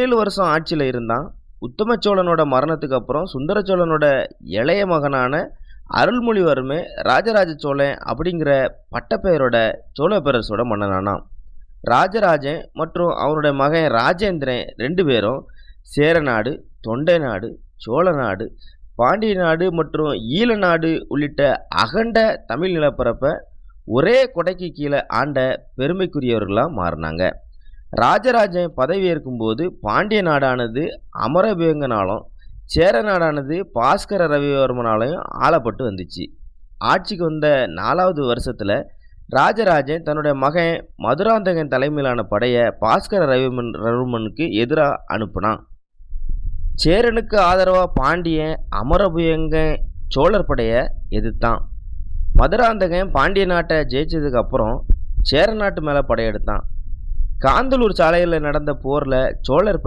7 வருஷம் ஆட்சியில இருந்தான். உத்தம சோழனோட மரணத்துக்கு அப்புறம் சுந்தர சோழனோட இளைய மகனான அருள்மொழிவர்மே ராஜராஜ சோழன் அப்படிங்கிற பட்டப்பெயரோட சோழ பேரரசோட மன்னனானான். ராஜராஜன் மற்றும் அவனுடைய மகன் ராஜேந்திரன் 2 பேரும் சேரநாடு, தொண்டை நாடு, சோழ நாடு, பாண்டிய நாடு மற்றும் ஈழ நாடு உள்ளிட்ட அகண்ட தமிழ் நிலப்பரப்பை ஒரே கொடைக்கு கீழே ஆண்ட பெருமைக்குரியவர்களா மாறினாங்க. ராஜராஜன் பதவியேற்கும் போது பாண்டிய நாடானது அமரபேங்கனாலும் சேர நாடானது பாஸ்கர ரவிவர்மனாலையும் ஆளப்பட்டு வந்துச்சு. ஆட்சிக்கு வந்த 4வது வருஷத்துல ராஜராஜன் தன்னுடைய மகன் மதுராந்தகன் தலைமையிலான படையை பாஸ்கர ரவிவர்மனுக்கு எதிராக அனுப்புனான். சேரனுக்கு ஆதரவா பாண்டியன் அமரபுயங்கன் சோழர் படையை எதிர்த்தான். மதுராந்தகன் பாண்டிய நாட்டை ஜெயிச்சதுக்கு அப்புறம் சேர நாட்டு மேலே படையெடுத்தான். காந்தலூர் சாலையில் நடந்த போரில் சோழர்